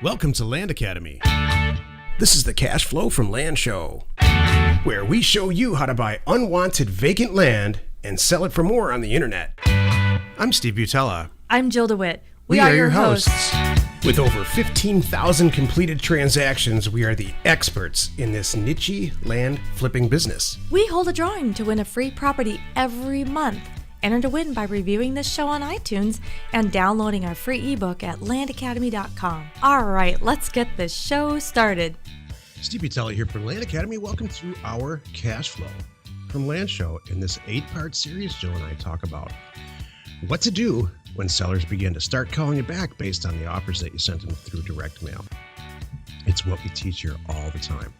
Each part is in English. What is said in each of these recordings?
Welcome to Land Academy. This is the Cash Flow from Land show, where we show you how to buy unwanted vacant land and sell it for more on the internet. I'm Steve Butala. I'm Jill DeWitt. We are your hosts. With over 15,000 completed transactions, we are the experts in this niche land flipping business. We hold a drawing to win a free property every month. Enter to win by reviewing this show on iTunes and downloading our free ebook at landacademy.com. All right, let's get this show started. Steve Butala here from Land Academy. Welcome to our Cash Flow from Land show. In this 8-part series, Jill and I talk about what to do when sellers begin to start calling you back based on the offers that you sent them through direct mail. It's what we teach here all the time.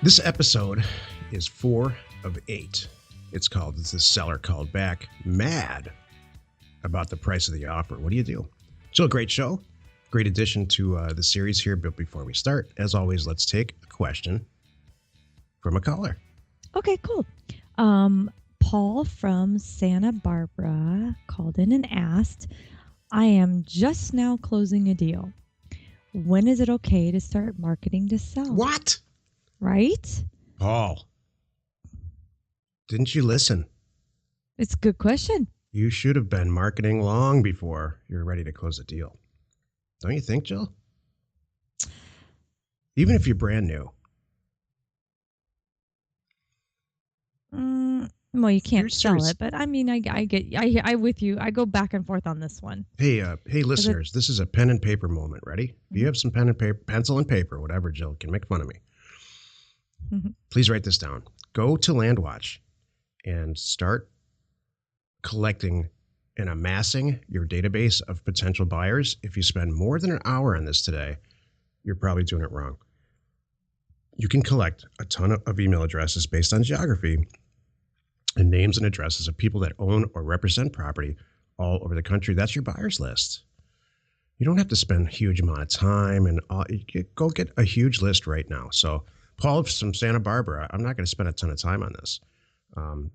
This episode is 4 of 8. It's the seller called back mad about the price of the offer. What do you do? Still a great show. Great addition to the series here. But before we start, as always, let's take a question from a caller. Okay, cool. Paul from Santa Barbara called in and asked, I am just now closing a deal. When is it okay to start marketing to sell? What? Right? Paul, didn't you listen? It's a good question. You should have been marketing long before you were ready to close a deal. Don't you think, Jill? Even if you're brand new. Well, you can't sell it, but I mean, I with you. I go back and forth on this one. Hey, listeners, this is a pen and paper moment. Ready? If you have some pen and paper, pencil and paper, whatever, Jill can make fun of me. Please write this down. Go to LandWatch and start collecting and amassing your database of potential buyers. If you spend more than an hour on this today, you're probably doing it wrong. You can collect a ton of email addresses based on geography and names and addresses of people that own or represent property all over the country. That's your buyers list. You don't have to spend a huge amount of time and go get a huge list right now. So Paul from Santa Barbara, I'm not going to spend a ton of time on this.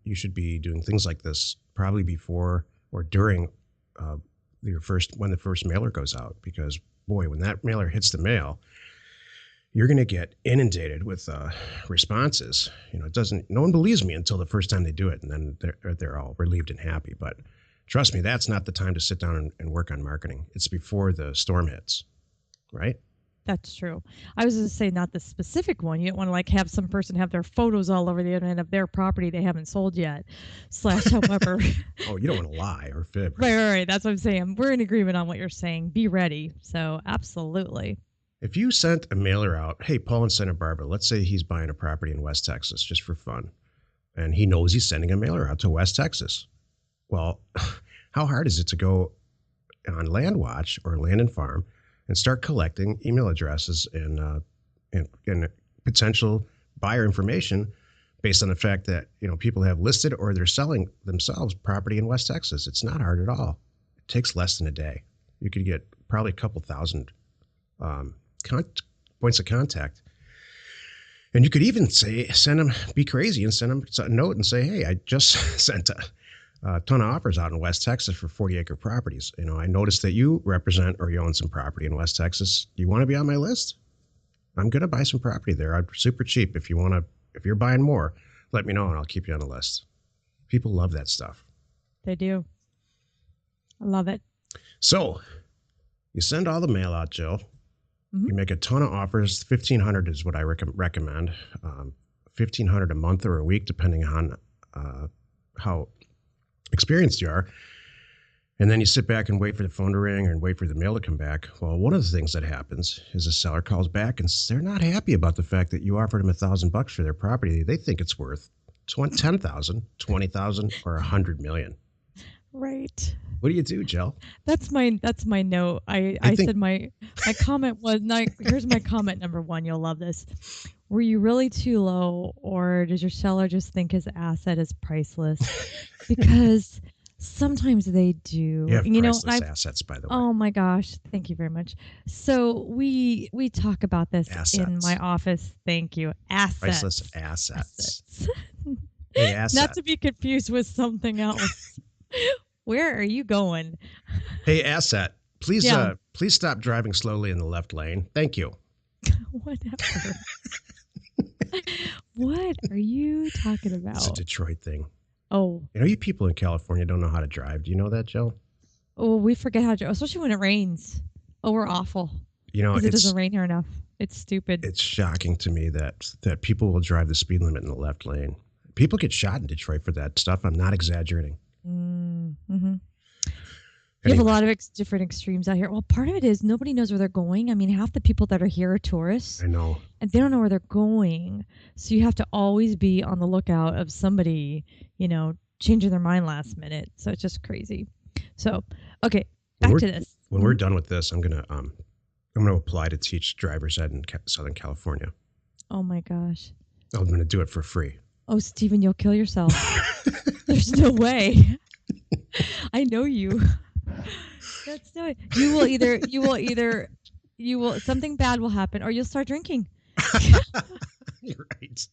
You should be doing things like this probably before or during when the first mailer goes out, because boy, when that mailer hits the mail, you're going to get inundated with responses. No one believes me until the first time they do it, and then they're all relieved and happy. But trust me, that's not the time to sit down and work on marketing. It's before the storm hits, right? That's true. I was going to say not the specific one. You don't want to have some person have their photos all over the internet of their property they haven't sold yet. However. Oh, you don't want to lie or fib. Right. That's what I'm saying. We're in agreement on what you're saying. Be ready. So absolutely. If you sent a mailer out, hey, Paul in Santa Barbara, let's say he's buying a property in West Texas just for fun, and he knows he's sending a mailer out to West Texas. Well, how hard is it to go on LandWatch or Land and Farm and start collecting email addresses and potential buyer information based on the fact that people have listed or they're selling themselves property in West Texas? It's not hard at all. It takes less than a day. You could get probably a couple thousand points of contact, and you could even be crazy and send them a note and say, hey, I just sent a ton of offers out in West Texas for 40-acre properties. I noticed that you represent or you own some property in West Texas. Do you want to be on my list? I'm going to buy some property there. I'm super cheap. If you're buying more, let me know and I'll keep you on the list. People love that stuff. They do. I love it. So you send all the mail out, Jill. You make a ton of offers. 1,500 is what I recommend. 1,500 a month or a week, depending on how experienced you are. And then you sit back and wait for the phone to ring and wait for the mail to come back. Well, one of the things that happens is a seller calls back and they're not happy about the fact that you offered them $1,000 for their property. They think it's worth $10,000, $20,000, or $100 million. Right. What do you do, Jill? That's my note. I said my comment was here's my comment number 1. You'll love this. Were you really too low, or does your seller just think his asset is priceless? Because sometimes they do. You have priceless assets, by the way. Oh my gosh, thank you very much. So we talk about this in my office. Thank you. Assets. Priceless assets. Hey, asset. Not to be confused with something else. Where are you going? Hey, asset, please stop driving slowly in the left lane. Thank you. Whatever. What are you talking about? It's a Detroit thing. Oh. You people in California don't know how to drive. Do you know that, Jill? Oh, we forget how to drive, especially when it rains. Oh, we're awful. Because it doesn't rain here enough. It's stupid. It's shocking to me that people will drive the speed limit in the left lane. People get shot in Detroit for that stuff. I'm not exaggerating. Mm-hmm. You have a lot of different extremes out here. Well, part of it is nobody knows where they're going. I mean, half the people that are here are tourists. I know. And they don't know where they're going. So you have to always be on the lookout of somebody, changing their mind last minute. So it's just crazy. So, okay, back to this. When we're done with this, I'm gonna apply to teach driver's ed in Southern California. Oh my gosh. I'm gonna do it for free. Oh, Steven, you'll kill yourself. There's no way. I know you. That's no way. You will something bad will happen or you'll start drinking. You're right.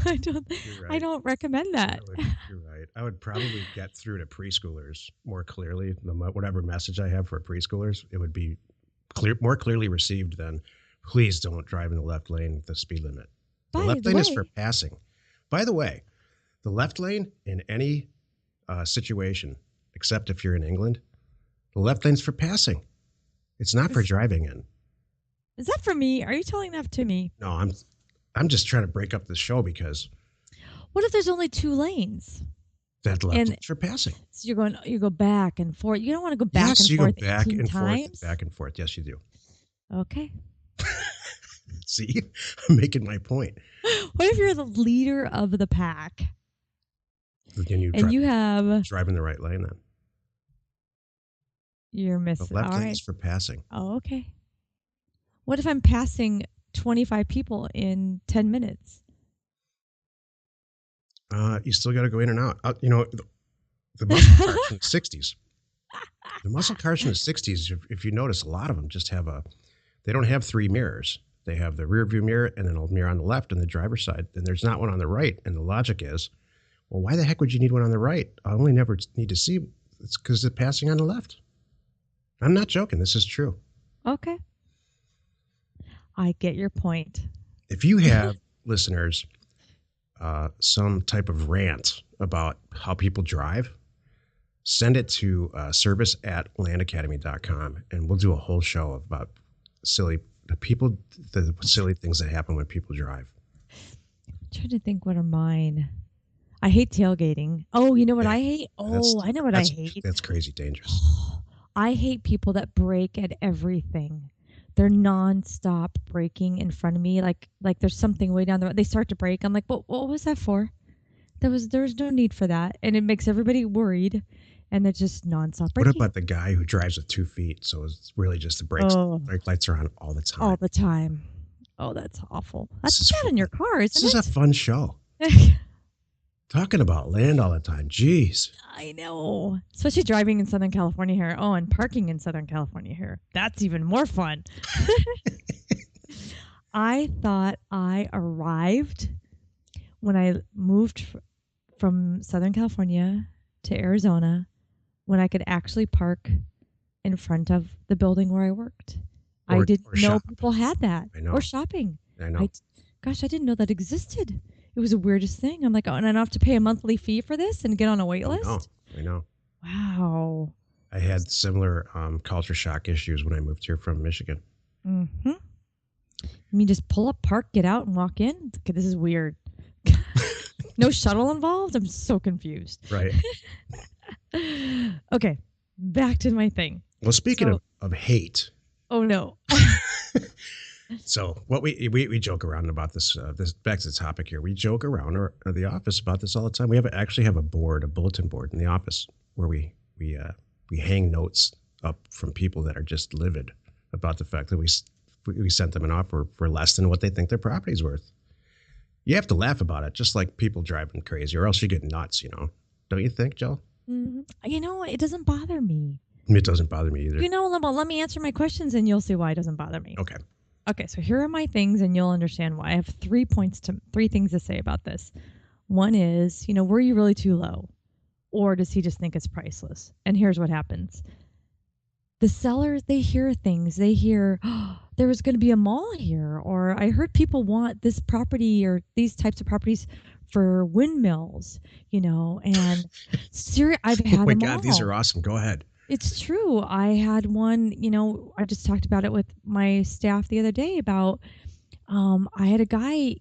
I don't recommend that. You're right. I would probably get through to preschoolers more clearly. Whatever message I have for preschoolers, it would be more clearly received than, please don't drive in the left lane with the speed limit. The left lane is for passing. By the way, the left lane in any situation, except if you're in England, the left lane's for passing. It's not for driving in. Is that for me? Are you telling that to me? No, I'm just trying to break up the show because. What if there's only 2 lanes? That left lane's for passing. So you go back and forth. You don't want to go back and forth. Yes, you go back and times? Forth, back and forth. Yes, you do. Okay. See, I'm making my point. What if you're the leader of the pack? You have driving the right lane then. You're missing. The left lane is for passing. Oh, okay. What if I'm passing 25 people in 10 minutes? You still got to go in and out. The muscle cars from the 60s. The muscle cars from the 60s, if you notice, a lot of them just they don't have 3 mirrors. They have the rear view mirror and then a mirror on the left and the driver's side. And there's not one on the right. And the logic is, well, why the heck would you need one on the right? I only never need to see. It's because they're passing on the left. I'm not joking. This is true. Okay. I get your point. If you have listeners, some type of rant about how people drive, send it to service@landacademy.com and we'll do a whole show about the silly things that happen when people drive. I'm trying to think what are mine. I hate tailgating. Oh, you know what I hate? Oh, I know what I hate. That's crazy dangerous. I hate people that brake at everything. They're nonstop braking in front of me. Like there's something way down the road. They start to brake. I'm like, what was that for? There was no need for that. And it makes everybody worried. And they're just nonstop braking. What about the guy who drives with 2 feet? So it's really just the brakes. Brake lights are on all the time. All the time. Oh, that's awful. That's bad in your car, isn't it? This is a fun show. Talking about land all the time. Jeez. I know. Especially driving in Southern California here. Oh, and parking in Southern California here. That's even more fun. I thought I arrived when I moved from Southern California to Arizona when I could actually park in front of the building where I worked. I didn't know people had that. I know. Or shopping. I know. I didn't know that existed. It was the weirdest thing. I'm like, and I don't have to pay a monthly fee for this and get on a wait list? I know. Wow. I had similar culture shock issues when I moved here from Michigan. Mm-hmm. I mean, just pull up, park, get out, and walk in? Okay, this is weird. No shuttle involved? I'm so confused. Right. Okay, back to my thing. Well, speaking of hate. Oh, no. So what we joke around about this back to the topic here. We joke around at the office about this all the time. We actually have a bulletin board in the office where we hang notes up from people that are just livid about the fact that we sent them an offer for less than what they think their property's worth. You have to laugh about it, just like people driving crazy, or else you get nuts. Don't you think, Jill? Mm-hmm. It doesn't bother me. It doesn't bother me either. Let me answer my questions, and you'll see why it doesn't bother me. Okay, so here are my things, and you'll understand why. I have 3 things to say about this. One is, were you really too low? Or does he just think it's priceless? And here's what happens. the sellers, they hear things. They hear, oh, there was going to be a mall here, or I heard people want this property or these types of properties for windmills, and I've Oh had my them God, these all. are awesome. Go ahead. It's true. I had one, I just talked about it with my staff the other day about I had a guy,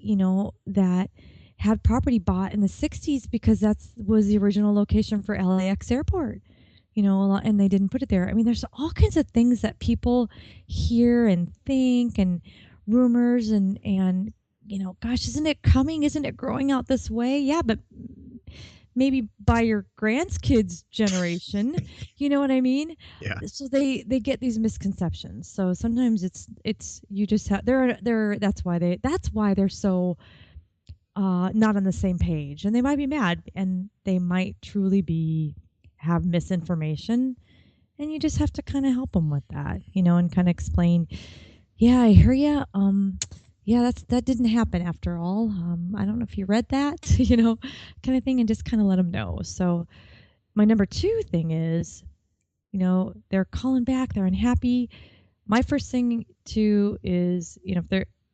that had property bought in the 60s because that was the original location for LAX airport, and they didn't put it there. I mean, there's all kinds of things that people hear and think and rumors and gosh, isn't it coming? Isn't it growing out this way? Yeah, but maybe by your grandkids generation, you know what I mean? Yeah. So they get these misconceptions. So sometimes it's you just have they're that's why they're so not on the same page, and they might be mad, and they might truly have misinformation, and you just have to kind of help them with that, and kind of explain, yeah, I hear you. Yeah, that didn't happen after all. I don't know if you read that, kind of thing, and just kind of let them know. So my number two thing is, they're calling back, they're unhappy. My first thing too is, if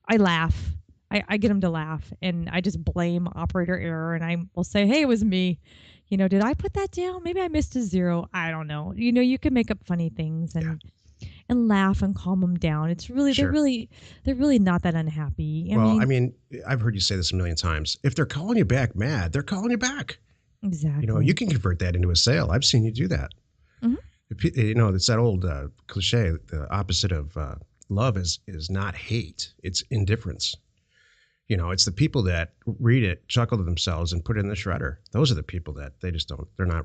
I laugh. I get them to laugh, and I just blame operator error, and I will say, hey, it was me. Did I put that down? Maybe I missed a zero. I don't know. You can make up funny things and laugh and calm them down. It's really Sure. they're really not that unhappy. I mean, I've heard you say this a million times. If they're calling you back mad, they're calling you back. Exactly. You can convert that into a sale. I've seen you do that. Mm-hmm. It's that old cliche. The opposite of love is not hate. It's indifference. It's the people that read it, chuckle to themselves, and put it in the shredder. Those are the people that they're not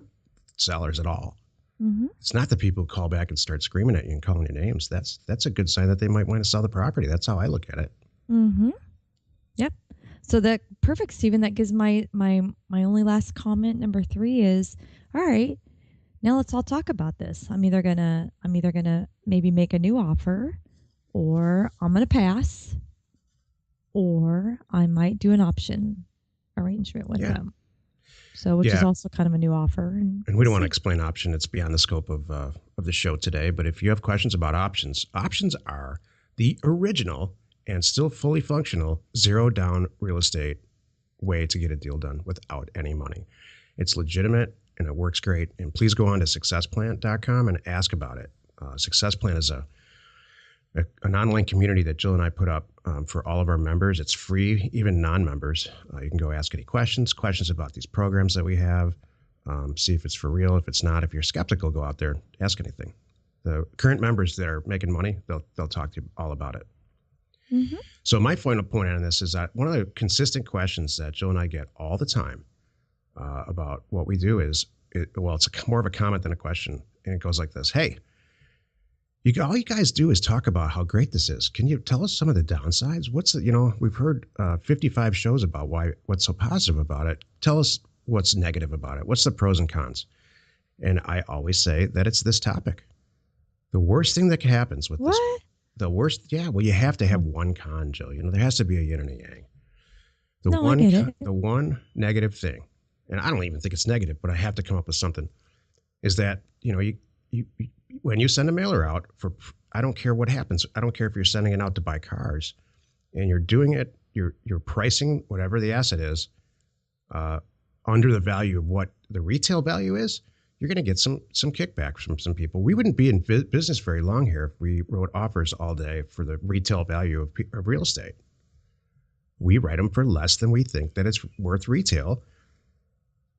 sellers at all. Mm-hmm. It's not the people who call back and start screaming at you and calling you names. That's a good sign that they might want to sell the property. That's how I look at it. Mm-hmm. Yep. So that perfect, Stephen. That gives my only last comment. Number 3 is, all right, now let's all talk about this. I'm either gonna maybe make a new offer, or I'm gonna pass, or I might do an option arrangement with them. So, which is also kind of a new offer. And we don't want to explain option. It's beyond the scope of the show today. But if you have questions about options are the original and still fully functional zero down real estate way to get a deal done without any money. It's legitimate and it works great. And please go on to successplan.com and ask about it. Success Plan is an online community that Jill and I put up for all of our members. It's free, even non-members. You can go ask any questions about these programs that we have, see if it's for real. If it's not, if you're skeptical, go out there, ask anything. The current members that are making money, they'll talk to you all about it. Mm-hmm. So my final point on this is that one of the consistent questions that Jill and I get all the time about what we do is, it's more of a comment than a question. And it goes like this: hey, all you guys do is talk about how great this is. Can you tell us some of the downsides? We've heard 55 shows about what's so positive about it. Tell us what's negative about it. What's the pros and cons? And I always say that it's this topic. The worst thing that happens with this. The worst, you have to have one con, Jill. There has to be a yin and a yang. The one negative thing, and I don't even think it's negative, but I have to come up with something, is that, you when you send a mailer out I don't care what happens. I don't care if you're sending it out to buy cars, and you're doing it, you're pricing whatever the asset is under the value of what the retail value is. You're going to get some kickback from some people. We wouldn't be in business very long here if we wrote offers all day for the retail value of real estate. We write them for less than we think that it's worth retail.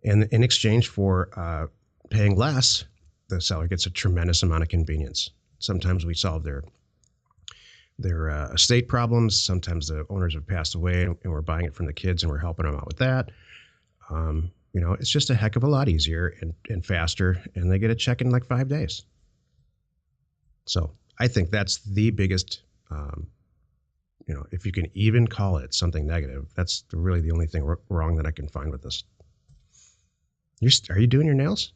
And in exchange for paying less, the seller gets a tremendous amount of convenience. Sometimes we solve their estate problems. Sometimes the owners have passed away and we're buying it from the kids and we're helping them out with that. It's just a heck of a lot easier and faster, and they get a check in like 5 days. So I think that's the biggest, if you can even call it something negative, that's really the only thing wrong that I can find with this. Are you doing your nails?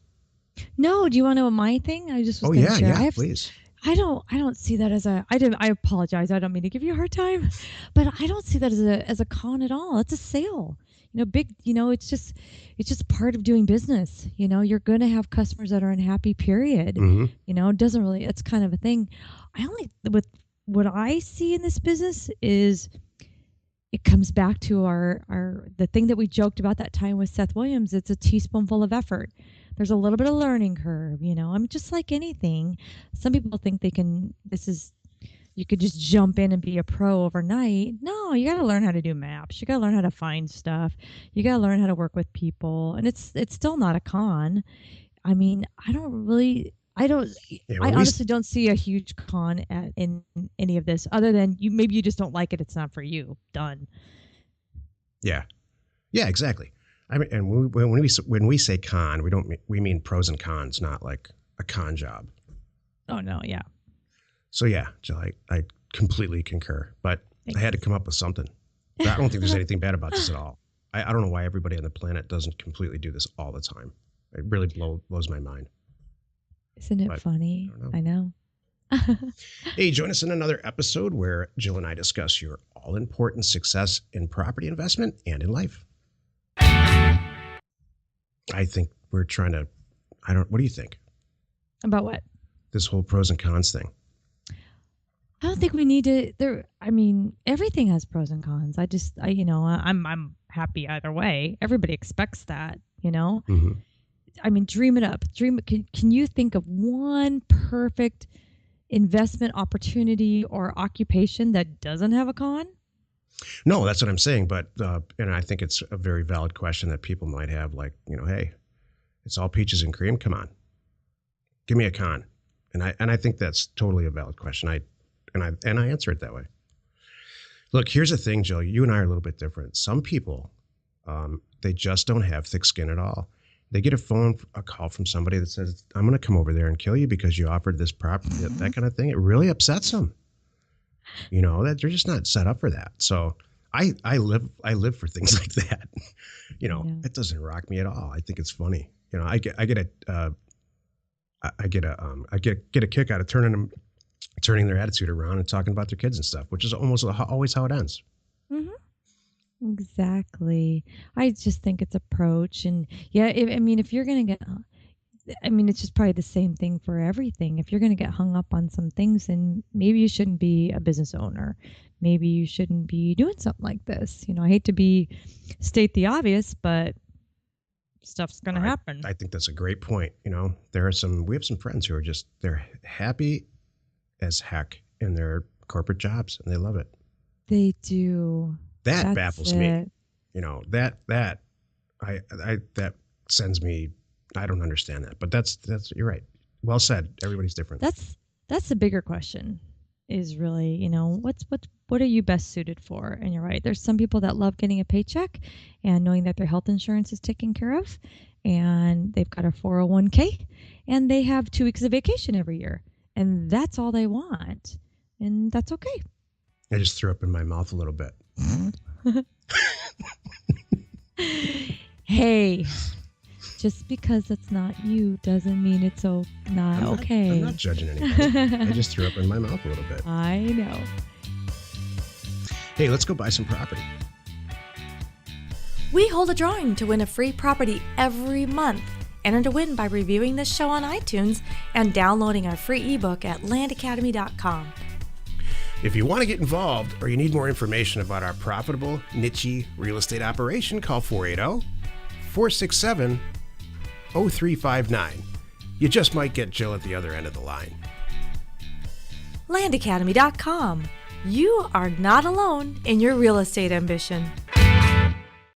No. Do you want to know my thing? I just was going to share. Please. I don't see that as I apologize. I don't mean to give you a hard time, but I don't see that as a con at all. It's a sale. it's just part of doing business. You're going to have customers that are unhappy, period. It doesn't really, it's kind of a thing. With what I see in this business is it comes back to the thing that we joked about that time with Seth Williams. It's a teaspoonful of effort. There's a little bit of learning curve, just like anything. Some people think you could just jump in and be a pro overnight. No, you got to learn how to do maps. You got to learn how to find stuff. You got to learn how to work with people. And it's still not a con. I mean, I honestly don't see a huge con in any of this, other than maybe you just don't like it. It's not for you. Done. Yeah. Yeah, exactly. I mean, and when we say con, we mean pros and cons, not like a con job. Oh no, yeah. So yeah, Jill, I completely concur, but Thanks. I had to come up with something. I don't think there's anything bad about this at all. I don't know why everybody on the planet doesn't completely do this all the time. It really blows my mind. Isn't it funny? I know. Hey, join us in another episode where Jill and I discuss your all-important success in property investment and in life. I think we're trying to, what do you think? About what? This whole pros and cons thing. I don't think we need to. Everything has pros and cons. I'm happy either way. Everybody expects that, Mm-hmm. Dream it up. Can you think of one perfect investment opportunity or occupation that doesn't have a con? No, that's what I'm saying. But and I think it's a very valid question that people might have. Like, hey, it's all peaches and cream. Come on, give me a con. And I think that's totally a valid question. I answer it that way. Look, here's the thing, Jill. You and I are a little bit different. Some people, they just don't have thick skin at all. They get a call from somebody that says, I'm going to come over there and kill you because you offered this property, that kind of thing. It really upsets them. That they're just not set up for that. So I live for things like that. It doesn't rock me at all. I think it's funny. I get a kick out of turning their attitude around and talking about their kids and stuff, which is almost always how it ends. Mm-hmm. Exactly. I just think it's approach. And yeah, if you're going to get, it's just probably the same thing for everything. If you're going to get hung up on some things, then maybe you shouldn't be a business owner. Maybe you shouldn't be doing something like this. I hate to state the obvious, but stuff's going to happen. I think that's a great point. We have some friends who are they're happy as heck in their corporate jobs and they love it. They do. That baffles me. That sends me, I don't understand that, but that's you're right. Well said. Everybody's different. That's the bigger question is really, what are you best suited for? And you're right. There's some people that love getting a paycheck and knowing that their health insurance is taken care of and they've got a 401k and they have 2 weeks of vacation every year and that's all they want. And that's okay. I just threw up in my mouth a little bit. Hey, just because it's not you doesn't mean it's not okay. I'm not judging anybody. I just threw up in my mouth a little bit. I know. Hey, let's go buy some property. We hold a drawing to win a free property every month. Enter to win by reviewing this show on iTunes and downloading our free ebook at landacademy.com. If you want to get involved or you need more information about our profitable, niche real estate operation, call 480-467-0359. You just might get Jill at the other end of the line. landacademy.com. You are not alone in your real estate ambition.